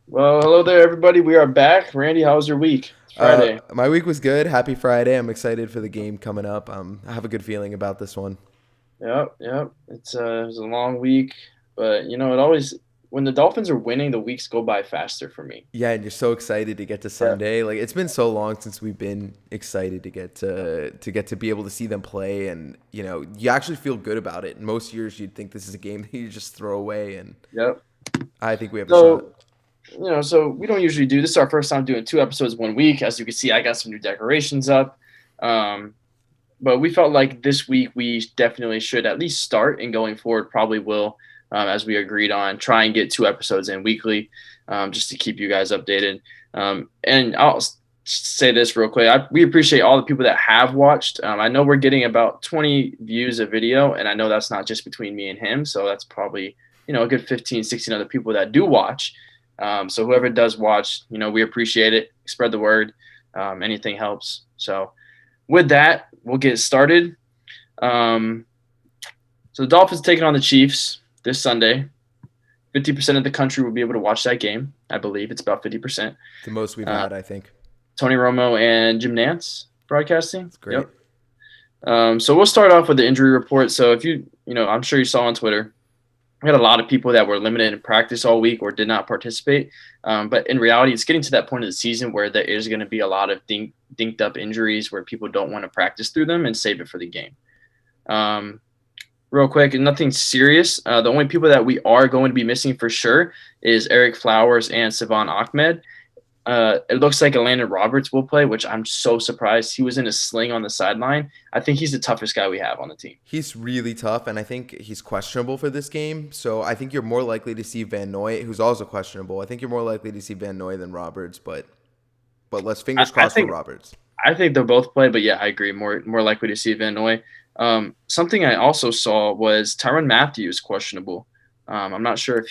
Well, hello there, everybody. We are back. Randy, how was your week? It's Friday. My week was good. Happy Friday. I'm excited for the game coming up. I have a good feeling about this one. Yep, yep. It was a long week, but it always when the Dolphins are winning, the weeks go by faster for me. Yeah, and you're so excited to get to Yeah, Sunday. Like it's been so long since we've been excited to get yeah, to be able to see them play, and you actually feel good about it. Most years you'd think this is a game that you just throw away, and yep. I think we have a shot. So we don't usually do this. Is our first time doing two episodes 1 week. As you can see, I got some new decorations up. Um, but we felt like this week we definitely should at least start, and going forward probably will, as we agreed on, try and get two episodes in weekly, just to keep you guys updated. And I'll say this real quick: we appreciate all the people that have watched. I know we're getting about 20 views a video, and I know that's not just between me and him, so that's probably a good 15, 16 other people that do watch. So whoever does watch, we appreciate it. Spread the word. Anything helps. So with that, we'll get started. Um, so the Dolphins taking on the Chiefs this Sunday. 50% of the country will be able to watch that game. I believe it's about 50%. The most we've Uh, had, I think. Tony Romo and Jim Nance broadcasting. It's great. Yep. So we'll start off with the injury report. So if I'm sure you saw on Twitter, we had a lot of people that were limited in practice all week or did not participate. But in reality, it's getting to that point of the season where there is going to be a lot of dinked up injuries where people don't want to practice through them and save it for the game. Um, Real quick, nothing serious. The only people that we are going to be missing for sure is Eric Flowers and Savon Ahmed. It looks like Landon Roberts will play, which I'm so surprised. He was in a sling on the sideline. I think he's the toughest guy we have on the team. He's really tough, and I think he's questionable for this game. So I think you're more likely to see Van Noy, who's also questionable. I think you're more likely to see Van Noy than Roberts, but let's I, fingers I crossed for think Roberts. I think they'll both play, but yeah, I agree. More likely to see Van Noy. Something I also saw was Tyrann Matthew is questionable. I'm not sure if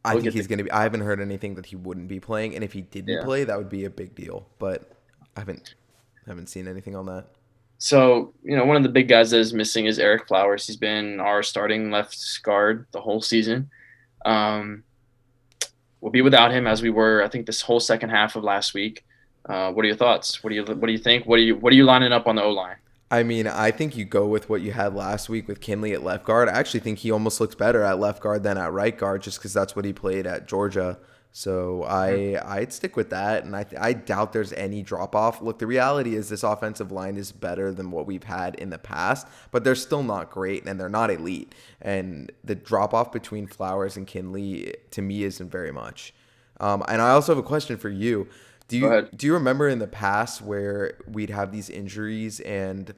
I he'll think get he's the going to be. I haven't heard anything that he wouldn't be playing, and if he didn't yeah. play, that would be a big deal. But I haven't seen anything on that. So one of the big guys that is missing is Eric Flowers. He's been our starting left guard the whole season. Um, we'll be without him as we were, I think, this whole second half of last week. What are your thoughts? What do you think? What are you lining up on the O line? I mean, I think you go with what you had last week with Kinley at left guard. I actually think he almost looks better at left guard than at right guard, just because that's what he played at Georgia. So I'd stick with that, and I doubt there's any drop off. Look, the reality is this offensive line is better than what we've had in the past, but they're still not great and they're not elite. And the drop off between Flowers and Kinley to me isn't very much. And I also have a question for you. Do Go you ahead. do you remember in the past where we'd have these injuries and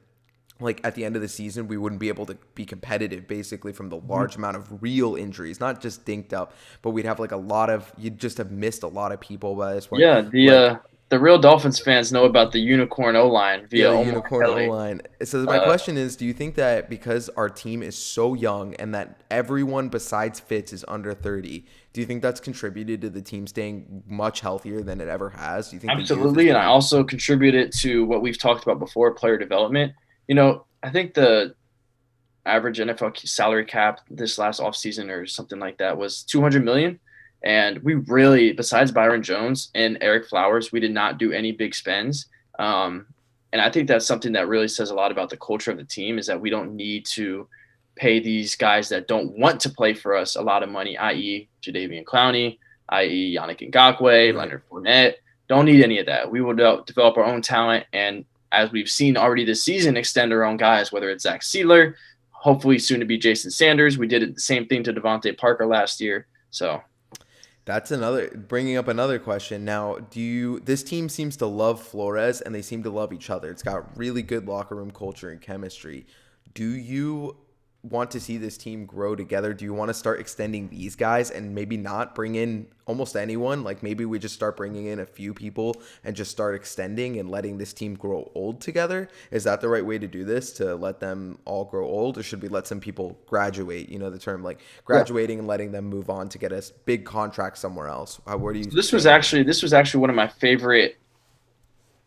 like at the end of the season we wouldn't be able to be competitive basically from the large amount of real injuries, not just dinked up, but we'd have like a lot of you'd just have missed a lot of people by this point. Yeah, Like the real Dolphins fans know about the unicorn O line yeah, via the Omar unicorn O Kelly. line. So my Uh, question is, do you think that because our team is so young and that everyone besides Fitz is under 30, do you think that's contributed to the team staying much healthier than it ever has? Do you think the youth has Absolutely, and I been also contributed to what we've talked about before, player development. I think the average NFL salary cap this last offseason or something like that was 200 million. And we really, besides Byron Jones and Eric Flowers, we did not do any big spends. Um, and I think that's something that really says a lot about the culture of the team is that we don't need to pay these guys that don't want to play for us a lot of money, i.e., Jadeveon Clowney, i.e., Yannick Ngakwe, right? Leonard Fournette. Don't need any of that. We will develop our own talent. And as we've seen already this season, extend our own guys, whether it's Zach Sealer, hopefully soon to be Jason Sanders. We did it the same thing to Devontae Parker last year. So That's another bringing up another question. Now, this team seems to love Flores and they seem to love each other. It's got really good locker room culture and chemistry. Do you want to see this team grow together? Do you want to start extending these guys and maybe not bring in almost anyone? Like maybe we just start bringing in a few people and just start extending and letting this team grow old together? Is that the right way to do this, to let them all grow old, or should we let some people graduate? You know the term, like yeah. graduating and letting them move on to get a big contract somewhere else. Where do you So this was stand on that? actually this was actually one of my favorite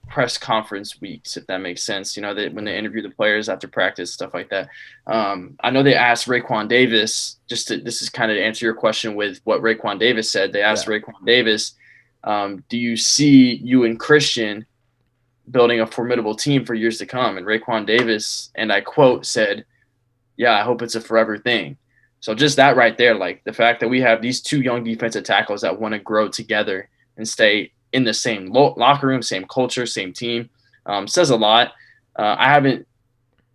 press conference weeks, if that makes sense. When they Okay. interview the players after practice, stuff like that. I know they asked Raekwon Davis, this is kind of to answer your question with what Raekwon Davis said. They asked Yeah. Raekwon Davis, do you see you and Christian building a formidable team for years to come? And Raekwon Davis, and I quote, said, yeah, I hope it's a forever thing. So just that right there, like the fact that we have these two young defensive tackles that want to grow together and stay in the same locker room, same culture, same team, says a lot. I haven't,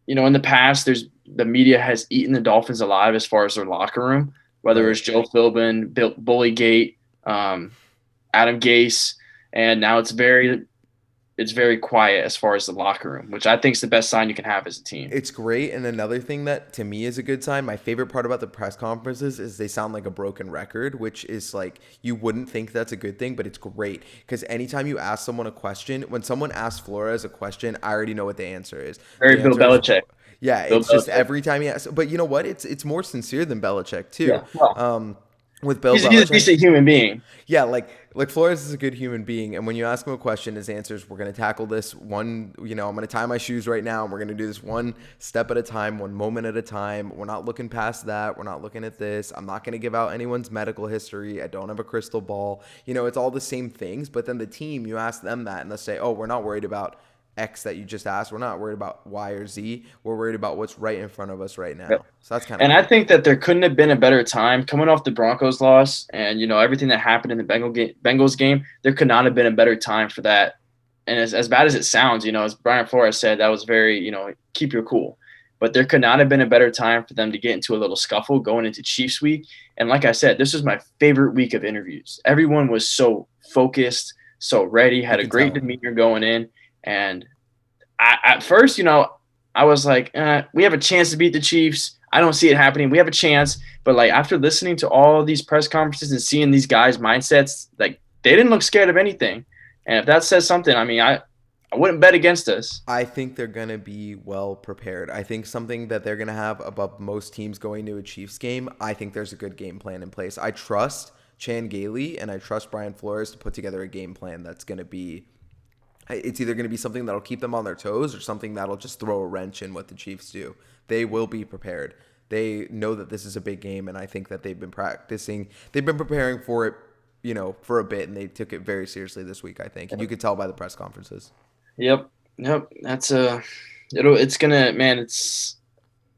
in the past, the media has eaten the Dolphins alive as far as their locker room, whether it Right. was Joe Philbin, Bully Gate, Adam Gase, and now it's very quiet as far as the locker room, which I think is the best sign you can have as a team. It's great. And another thing that to me is a good sign, my favorite part about the press conferences is they sound like a broken record, which is like you wouldn't think that's a good thing, but it's great. Because anytime you ask someone a question, when someone asks Flores a question, I already know what the answer is. Very The Bill answer is Belichick. yeah, Bill it's just Belichick. every time he asks. But you know what? It's more sincere than Belichick too. Yeah. Well, With Bill he's a Belichick, decent human being. yeah, like Flores is a good human being, and when you ask him a question, his answers, we're gonna tackle this one. I'm gonna tie my shoes right now, and we're gonna do this one step at a time, one moment at a time. We're not looking past that. We're not looking at this. I'm not gonna give out anyone's medical history. I don't have a crystal ball. It's all the same things. But then the team, you ask them that, and they'll say, "Oh, we're not worried about X that you just asked. We're not worried about Y or Z. We're worried about what's right in front of us right now." So that's kind of And I cool. think that there couldn't have been a better time coming off the Broncos loss and everything that happened in the Bengals game. There could not have been a better time for that. And as bad as it sounds, as Brian Flores said, that was very keep your cool. But there could not have been a better time for them to get into a little scuffle going into Chiefs week. And like I said, this was my favorite week of interviews. Everyone was so focused, so ready, You had a can great tell. demeanor going in, and at first, I was like, we have a chance to beat the Chiefs. I don't see it happening. We have a chance. But like after listening to all these press conferences and seeing these guys' mindsets, like they didn't look scared of anything. And if that says something, I mean, I wouldn't bet against us. I think they're going to be well prepared. I think something that they're going to have above most teams going to a Chiefs game, I think there's a good game plan in place. I trust Chan Gailey and I trust Brian Flores to put together a game plan that's going to be it's either going to be something that'll keep them on their toes or something that'll just throw a wrench in what the Chiefs do. They will be prepared. They know that this is a big game, and I think that they've been practicing. They've been preparing for it, for a bit, and they took it very seriously this week, I think. And you could tell by the press conferences. Yep. Yep. It's gonna, man, it's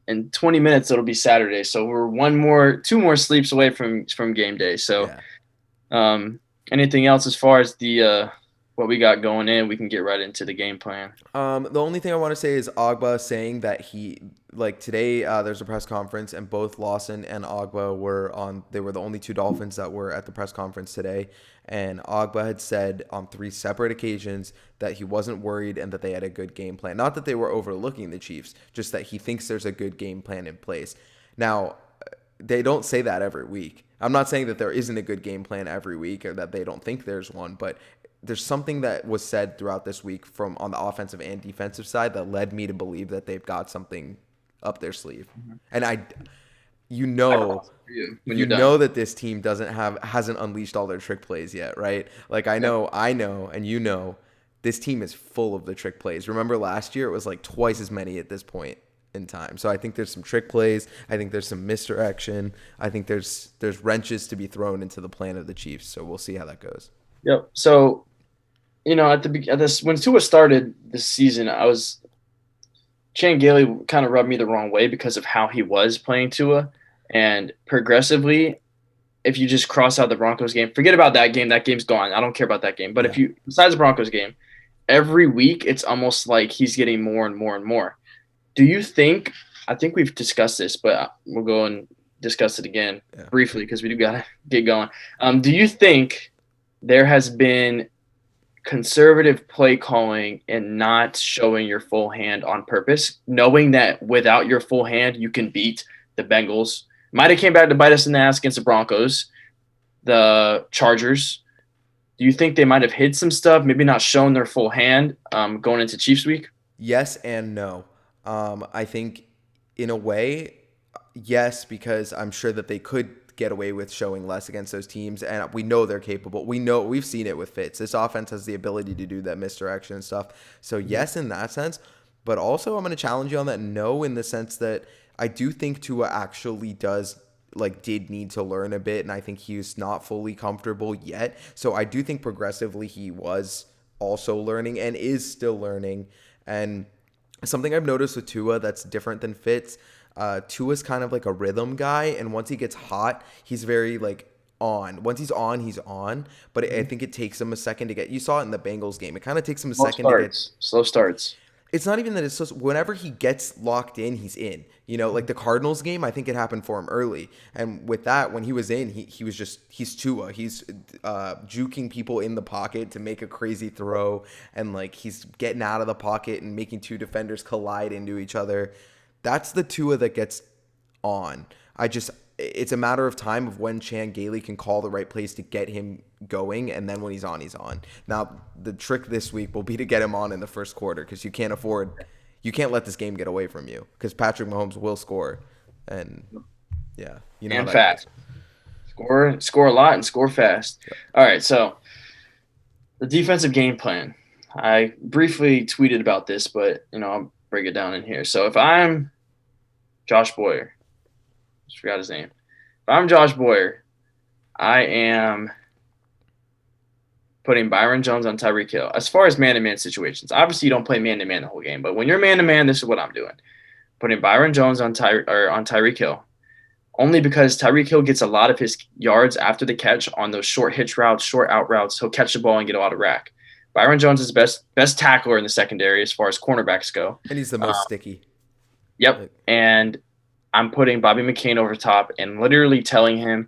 in 20 minutes it'll be Saturday. So we're two more sleeps away from game day. So Yeah. um anything else as far as the what we got going in, we can get right into the game plan. The only thing I want to say is Ogba saying that like today, there's a press conference and both Lawson and Ogba were on. They were the only two Dolphins that were at the press conference today, and Ogba had said on three separate occasions that he wasn't worried and that they had a good game plan. Not that they were overlooking the Chiefs, just that he thinks there's a good game plan in place. Now, they don't say that every week. I'm not saying that there isn't a good game plan every week or that they don't think there's one, but there's something that was said throughout this week from on the offensive and defensive side that led me to believe that they've got something up their sleeve. And you I got know, one for you when you you're done. know that this team hasn't unleashed all their trick plays yet, right? Like Yeah. I know, and this team is full of the trick plays. Remember last year it was like twice as many at this point in time. So I think there's some trick plays. I think there's some misdirection. I think there's wrenches to be thrown into the plan of the Chiefs. So we'll see how that goes. Yep. So at this when Tua started this season, Chan Gailey kind of rubbed me the wrong way because of how he was playing Tua, and progressively, if you just cross out the Broncos game, forget about that game. That game's gone. I don't care about that game. But if Yeah. you besides the Broncos game, every week it's almost like he's getting more and more and more. Do you think? I think we've discussed this, but we'll go and discuss it again Yeah. briefly because we do gotta get going. Do you think there has been conservative play calling and not showing your full hand on purpose, knowing that without your full hand you can beat the Bengals? Might have came back to bite us in the ass against the Broncos, the Chargers. Do you think they might have hid some stuff, maybe not shown their full hand going into Chiefs week? Yes and no. I think in a way, yes, because I'm sure that they could get away with showing less against those teams, and we know they're capable. We've seen it with Fitz. This offense has the ability to do that misdirection and stuff. So yes, in that sense, but also I'm going to challenge you on that no, in the sense that I do think Tua actually did need to learn a bit, and I think he's not fully comfortable yet. So I do think progressively he was also learning and is still learning. And something I've noticed with Tua that's different than Fitz, Tua's kind of like a rhythm guy, and once he gets hot, he's very like on. Once he's on, he's on. But I think it takes him a second to get. You saw it in the Bengals game. It kind of takes him a second to get. Slow starts. It's not even that it's just whenever he gets locked in, he's in. Like the Cardinals game, I think it happened for him early. And with that, when he was in, he's Tua. He's juking people in the pocket to make a crazy throw. And like he's getting out of the pocket and making two defenders collide into each other. That's the Tua that gets on. It's a matter of time of when Chan Gailey can call the right plays to get him going, and then when he's on, he's on. Now, the trick this week will be to get him on in the first quarter because you can't let this game get away from you because Patrick Mahomes will score, and yeah, and fast. Score a lot and score fast. Yeah. All right, so the defensive game plan. I briefly tweeted about this, but I'll break it down in here. So if I'm Josh Boyer. Just forgot his name. If I'm Josh Boyer, I am putting Byron Jones on Tyreek Hill. As far as man-to-man situations, obviously you don't play man-to-man the whole game, but when you're man-to-man, this is what I'm doing. Putting Byron Jones on Tyreek Hill, only because Tyreek Hill gets a lot of his yards after the catch on those short hitch routes, short out routes. He'll catch the ball and get a lot of rack. Byron Jones is the best tackler in the secondary as far as cornerbacks go. And he's the most sticky. Yep, and I'm putting Bobby McCain over top and literally telling him,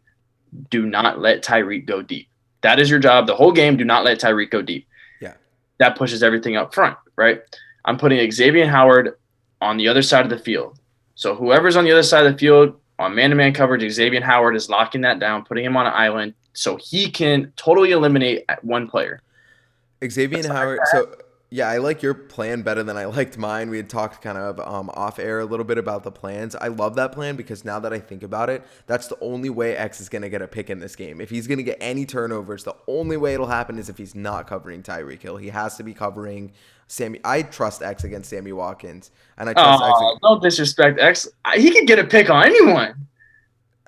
do not let Tyreek go deep. That is your job. The whole game, do not let Tyreek go deep. Yeah. That pushes everything up front, right? I'm putting Xavier Howard on the other side of the field. So whoever's on the other side of the field on man-to-man coverage, Xavier Howard is locking that down, putting him on an island so he can totally eliminate one player. Xavier Howard – so – yeah, I like your plan better than I liked mine. We had talked kind of off air a little bit about the plans. I love that plan because now that I think about it, that's the only way X is going to get a pick in this game. If he's going to get any turnovers, the only way it'll happen is if he's not covering Tyreek Hill. He has to be covering Sammy. I trust X against Sammy Watkins, and I trust X. Don't disrespect X. He can get a pick on anyone.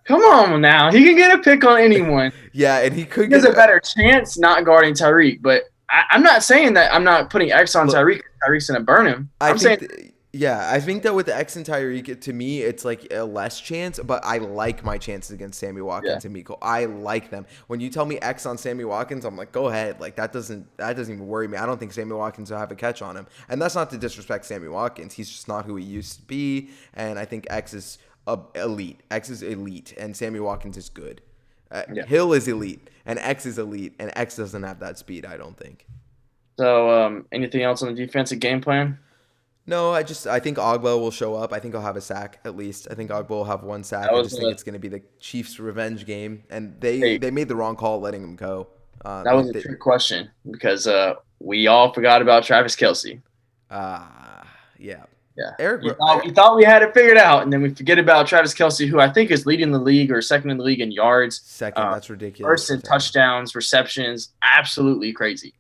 Come on now, he can get a pick on anyone. Yeah, and he could. He has a better chance not guarding Tyreek, but. I'm not saying that I'm not putting X on Tyreek. Tyreek's going to burn him. I think that with X and Tyreek, to me, it's like a less chance, but I like my chances against Sammy Watkins and Miko. I like them. When you tell me X on Sammy Watkins, I'm like, go ahead. Like that doesn't even worry me. I don't think Sammy Watkins will have a catch on him. And that's not to disrespect Sammy Watkins. He's just not who he used to be. And I think X is elite. X is elite, and Sammy Watkins is good. Hill is elite, and X is elite, and X doesn't have that speed, I don't think. So, anything else on the defensive game plan? No, I think Ogba will show up. I think he'll have a sack at least. I think Ogba will have one sack. I just think it's going to be the Chiefs' revenge game, and they made the wrong call letting him go. That was a trick question because we all forgot about Travis Kelce. Yeah. Yeah, we thought we had it figured out, and then we forget about Travis Kelce, who I think is leading the league or second in the league in yards. Second, that's ridiculous. First in touchdowns, receptions, absolutely crazy.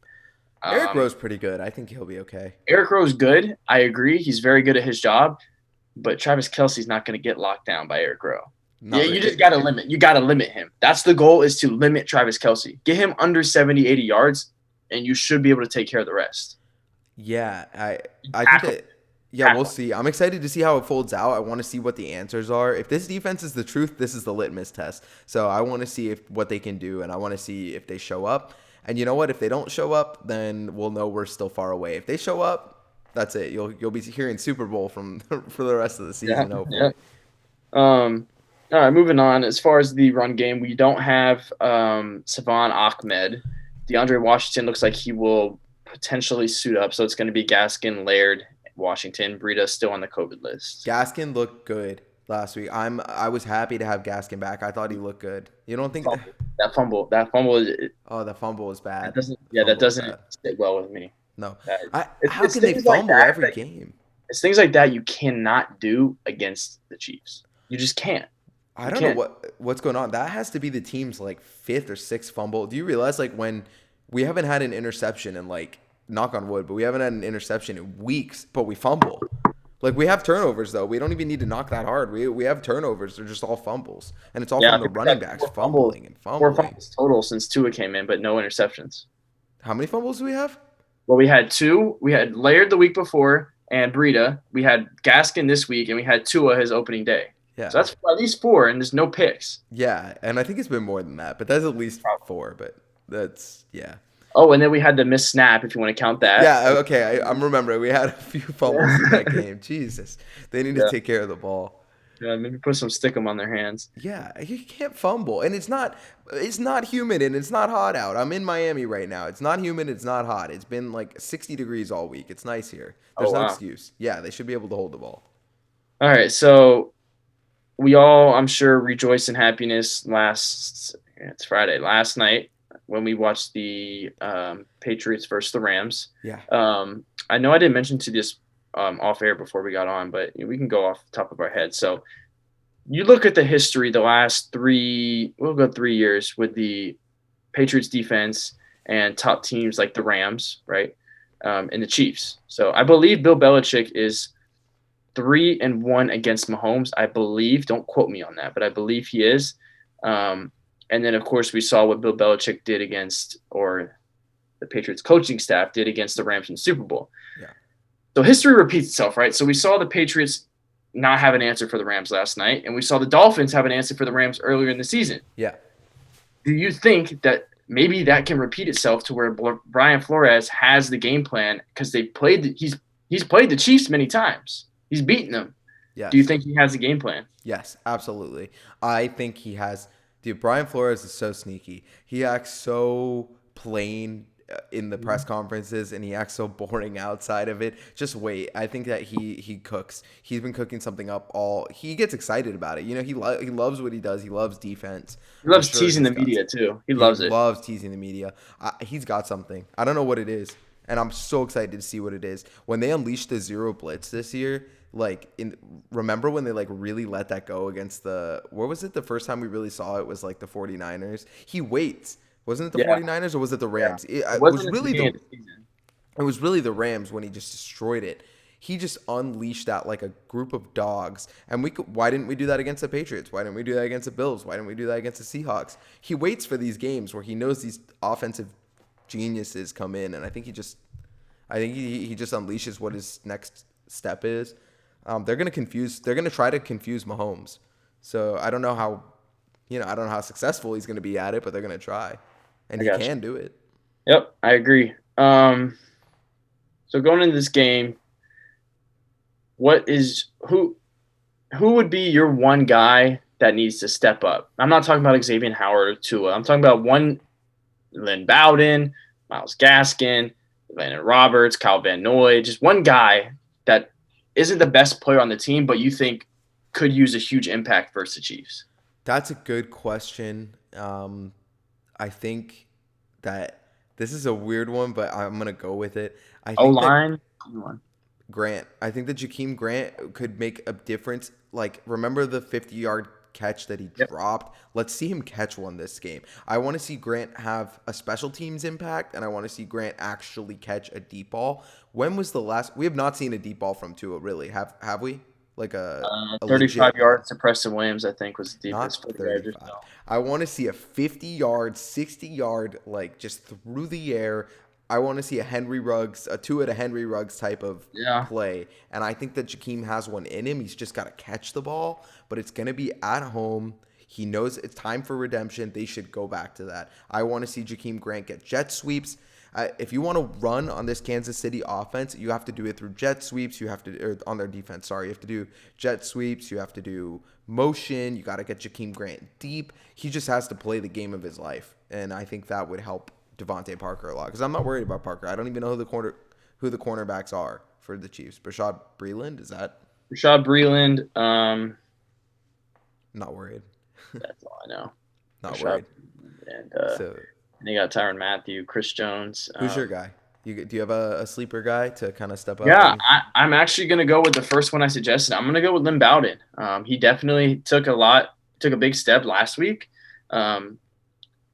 Eric Rowe's pretty good. I think he'll be okay. Eric Rowe's good. I agree. He's very good at his job, but Travis Kelce's not going to get locked down by Eric Rowe. You just got to limit. You got to limit him. That's the goal, is to limit Travis Kelce. Get him under 70, 80 yards, and you should be able to take care of the rest. Yeah, I think that. Yeah, we'll see. I'm excited to see how it folds out. I want to see what the answers are. If this defense is the truth, this is the litmus test. So I want to see what they can do, and I want to see if they show up. And you know what? If they don't show up, then we'll know we're still far away. If they show up, that's it. You'll be hearing Super Bowl for the rest of the season. Yeah. All right, moving on. As far as the run game, we don't have Savon Ahmed. DeAndre Washington looks like he will potentially suit up, so it's going to be Gaskin, Laird, Washington. Breida still on the COVID list. Gaskin looked good last week. I was happy to have Gaskin back. I thought he looked good. You don't think that fumble is, the fumble was bad. That doesn't sit well with me. No. How can they fumble every game? It's things like that you cannot do against the Chiefs. You just can't. I You don't know can't. what's going on. That has to be the team's like fifth or sixth fumble. Do you realize like when we haven't had an interception in like knock on wood, but we haven't had an interception in weeks, but we fumble. Like we have turnovers though. We don't even need to knock that hard. We have turnovers. They're just all fumbles, and it's all Yeah, I from the think we running got backs fumbling and four fumbling. fumbles total since Tua came in, but no interceptions. How many fumbles do we have? Well, we had two. We had Laird the week before and Breida. We had Gaskin this week, and we had Tua his opening day. Yeah, So that's at least four, and there's no picks. yeah, and I think it's been more than that, but that's at least four. But that's yeah. Oh, and then we had the missed snap, if you want to count that. Yeah, okay. I'm remembering. We had a few fumbles in that game. Jesus, they need to Yeah, take care of the ball. yeah, maybe put some stickum on their hands. Yeah, you can't fumble, and it's not humid and it's not hot out. I'm in Miami right now. It's not humid. It's not hot. It's been like 60 degrees all week. It's nice here. Oh There's no wow. excuse. Yeah, they should be able to hold the ball. All right, so we all, I'm sure, rejoiced in happiness last. It's Friday last night when we watched the Patriots versus the Rams. Yeah, I know I didn't mention to this off air before we got on, but we can go off the top of our head. So you look at the history, the last we'll go 3 years with the Patriots defense and top teams like the Rams, right? And the Chiefs. So I believe Bill Belichick is 3-1 against Mahomes. I believe, don't quote me on that, but I believe he is. And then, of course, we saw what Bill Belichick did against, or the Patriots coaching staff did against the Rams in the Super Bowl. yeah, So history repeats itself, right? So we saw the Patriots not have an answer for the Rams last night, and we saw the Dolphins have an answer for the Rams earlier in the season. yeah. Do you think that maybe that can repeat itself to where Brian Flores has the game plan because he's played the Chiefs many times. He's beaten them. Do you Yes, think he has a game plan? yes, absolutely. I think he has. Dude, Brian Flores is so sneaky. He acts so plain in the press conferences, and he acts so boring outside of it. Just wait. I think that he cooks. He's been cooking something up all. He gets excited about it. He loves what he does. He loves defense. He I'm loves sure teasing he's the got. media too. He He loves it. loves teasing the media. He's got something. I don't know what it is, and I'm so excited to see what it is. When they unleashed the zero blitz this year, remember when they like really let that go against where was it the first time we really saw it was like the 49ers? He waits. Wasn't it the Yeah, 49ers or was it the yeah. Rams? It It was wasn't at the really beginning of the season. the Rams when he just destroyed it. He just unleashed that like a group of dogs. And why didn't we do that against the Patriots? Why didn't we do that against the Bills? Why didn't we do that against the Seahawks? He waits for these games where he knows these offensive geniuses come in, and I think he just unleashes what his next step is. They're gonna try to confuse Mahomes. So I don't know how successful he's gonna be at it, but they're gonna try, and I he got you. can do it. Yep, I agree. So going into this game, what is who would be your one guy that needs to step up? I'm not talking about Xavier Howard or Tua. I'm talking about one Lynn Bowden, Miles Gaskin, Landon Roberts, Kyle Van Noy, just one guy that isn't the best player on the team, but you think could use a huge impact versus the Chiefs. That's a good question. I think that this is a weird one, but I'm gonna go with it. I O think that line, come on. Grant. I think that Jakeem Grant could make a difference. Like, remember the 50-yard catch that he Yep. dropped? Let's see him catch one this game. I want to see Grant have a special teams impact, and I want to see Grant actually catch a deep ball. When was the last? We have not seen a deep ball from Tua, really. Have we? Like a 35 legit one. yards to Preston Williams, I think, was the deepest Not 50 yards. 35. I want to see a 50-yard, 60-yard, like just through the air. I want to see a two at a Henry Ruggs type of Yeah, play. And I think that Jakeem has one in him. He's just got to catch the ball, but it's going to be at home. He knows it's time for redemption. They should go back to that. I want to see Jakeem Grant get jet sweeps. If you want to run on this Kansas City offense, you have to do it through jet sweeps. You have to, or on their defense, sorry. You have to do jet sweeps. You have to do motion. You got to get Jakeem Grant deep. He just has to play the game of his life. And I think that would help Devontae Parker a lot because I'm not worried about Parker. I don't even know who the cornerbacks are for the Chiefs. Brashad Breeland, is that? Rashad Breeland. Not worried. That's all I know. Not Rashad worried. and So they got Tyrann Mathieu, Chris Jones. who's your guy? Do you have a sleeper guy to kind of step up? Yeah, I'm actually gonna go with the first one I suggested. I'm gonna go with Lynn Bowden. He definitely took a lot took a big step last week, um,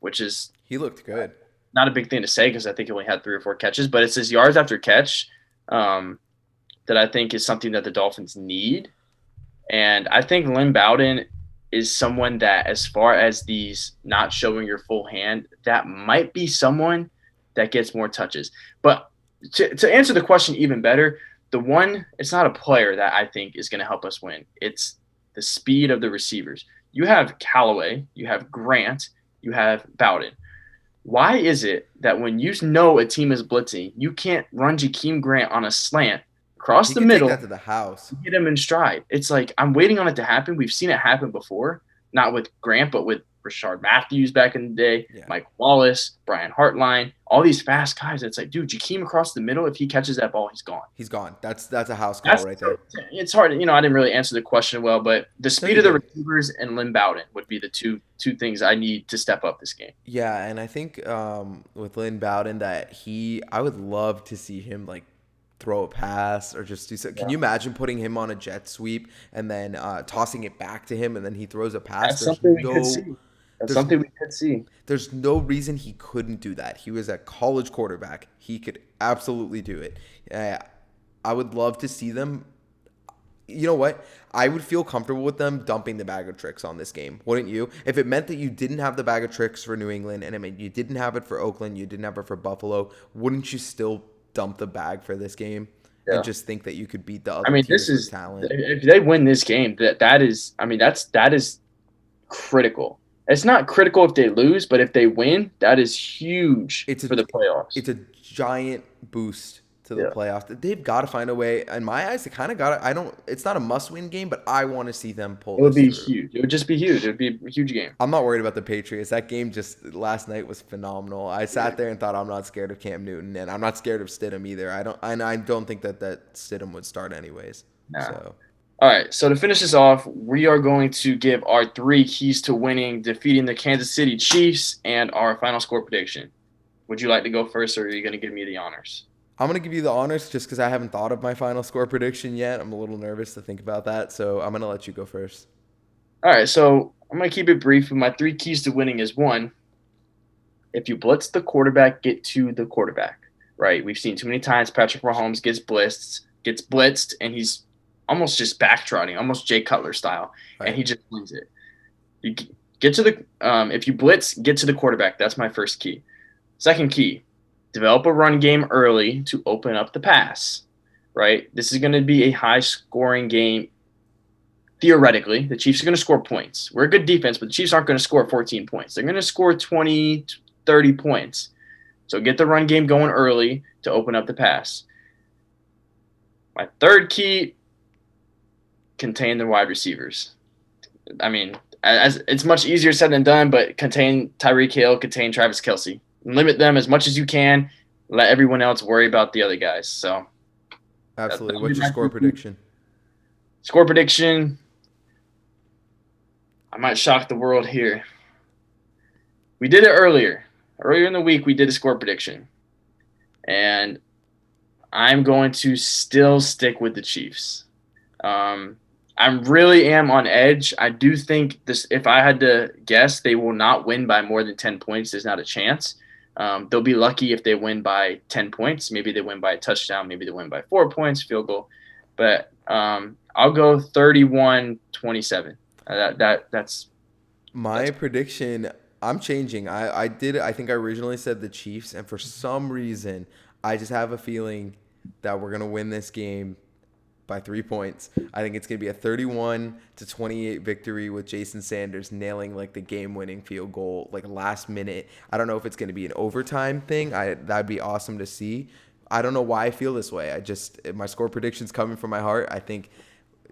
which is He looked good. not a big thing to say because I think he only had 3 or 4 catches, but it's his yards after catch um, that I think is something that the Dolphins need. And I think Lynn Bowden is someone that, as far as these not showing your full hand, that might be someone that gets more touches. But to answer the question even better, it's not a player that I think is going to help us win. It's the speed of the receivers. You have Callaway, you have Grant, you have Bowden. Why is it that when you know a team is blitzing, you can't run Jakeem Grant on a slant across He the could take that middle, to the house. get him in stride? It's like I'm waiting on it to happen. We've seen it happen before, not with Grant, but with Rashard Matthews back in the day, Yeah. Mike Wallace, Brian Hartline, all these fast guys. It's like, dude, Jakeem across the middle, if he catches that ball, he's gone. He's gone. That's a house call right there. It's hard. I didn't really answer the question well, but the No, speed you of the did. receivers and Lynn Bowden would be the two things I need to step up this game. Yeah, and I think with Lynn Bowden that I would love to see him like throw a pass or just do something. Can Yeah. you imagine putting him on a jet sweep and then tossing it back to him and then he throws a pass? That's something we could see. That's there's something we could see. there's no reason he couldn't do that. He was a college quarterback. He could absolutely do it. I would love to see them. You know what? I would feel comfortable with them dumping the bag of tricks on this game, wouldn't you? If it meant that you didn't have the bag of tricks for New England and it meant you didn't have it for Oakland, you didn't have it for Buffalo, wouldn't you still dump the bag for this game and Yeah. just think that you could beat the I other mean, teams with talent? if they win this game, that is, I mean, that is critical. It's not critical if they lose, but if they win, that is huge It's a for the playoffs. it's a giant boost to the Yeah. playoffs. They've got to find a way. In my eyes, they kind of got to. I don't. It's not a must-win game, but I want to see them pull It would this be through. huge. It would just be huge. It would be a huge game. I'm not worried about the Patriots. That game just last night was phenomenal. I sat there and thought I'm not scared of Cam Newton, and I'm not scared of Stidham either. I don't think that Stidham would start anyways. Nah. So All right. So to finish this off, we are going to give our 3 keys to winning, defeating the Kansas City Chiefs, and our final score prediction. Would you like to go first, or are you going to give me the honors? I'm gonna give you the honors just because I haven't thought of my final score prediction yet. I'm a little nervous to think about that, so I'm gonna let you go first. All right. So I'm going to keep it brief. My 3 keys to winning is 1, if you blitz the quarterback, get to the quarterback. Right? We've seen too many times Patrick Mahomes gets blitzed, and he's almost just backtrotting, almost Jay Cutler style, Right. and he just wins it. You get to the if you blitz, get to the quarterback. That's my first key. Second key, develop a run game early to open up the pass. Right? This is going to be a high-scoring game. Theoretically, the Chiefs are going to score points. We're a good defense, but the Chiefs aren't going to score 14 points. They're going to score 20, 30 points. So get the run game going early to open up the pass. My third key, contain the wide receivers. I mean, as it's much easier said than done, but contain Tyreek Hill, contain Travis Kelce. Limit them as much as you can. Let everyone else worry about the other guys. So Absolutely. What's your score prediction? score prediction, I might shock the world here. We did it earlier. Earlier in the week, we did a score prediction. And I'm going to still stick with the Chiefs. I really am on edge. I do think this. If I had to guess, they will not win by more than 10 points. There's not a chance. They'll be lucky if they win by 10 points. Maybe they win by a touchdown. Maybe they win by 4 points, field goal. But I'll go 31-27. That's My prediction, I'm changing. I think I originally said the Chiefs, and for some reason, I just have a feeling that we're gonna win this game by 3 points. I think it's gonna be a 31-28 victory with Jason Sanders nailing like the game-winning field goal, like last minute. I don't know if it's gonna be an overtime thing. That'd be awesome to see. I don't know why I feel this way. My score prediction's coming from my heart. I think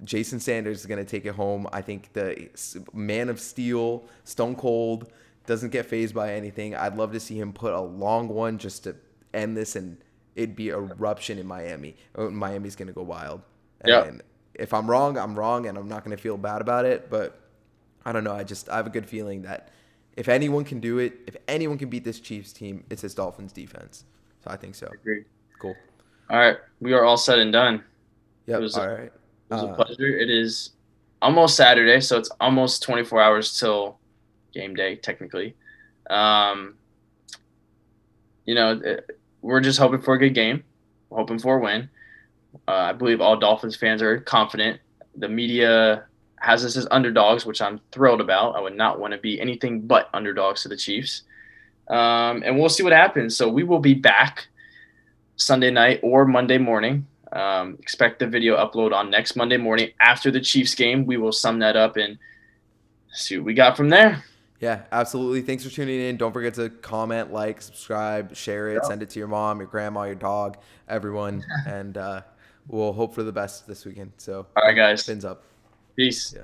Jason Sanders is going to take it home. I think the man of steel, Stone Cold, doesn't get fazed by anything. I'd love to see him put a long one just to end this, and it'd be eruption in Miami. Miami's going to go wild. Yeah. And if I'm wrong, I'm wrong, and I'm not going to feel bad about it. But I don't know. I have a good feeling that if anyone can do it, if anyone can beat this Chiefs team, it's this Dolphins defense. So I think so. agreed. Cool. All right, we are all said and done. Yep. It was All right. It was a pleasure. It is almost Saturday, so it's almost 24 hours till game day, technically. Um, we're just hoping for a good game. We're hoping for a win. I believe all Dolphins fans are confident. The media has us as underdogs, which I'm thrilled about. I would not want to be anything but underdogs to the Chiefs. And we'll see what happens. So we will be back Sunday night or Monday morning. Expect the video upload on next Monday morning after the Chiefs game. We will sum that up and see what we got from there. Yeah, absolutely. Thanks for tuning in. Don't forget to comment, like, subscribe, share it, Yep. send it to your mom, your grandma, your dog, everyone, and we'll hope for the best this weekend. So, All right, guys. fins up. Peace. Yeah.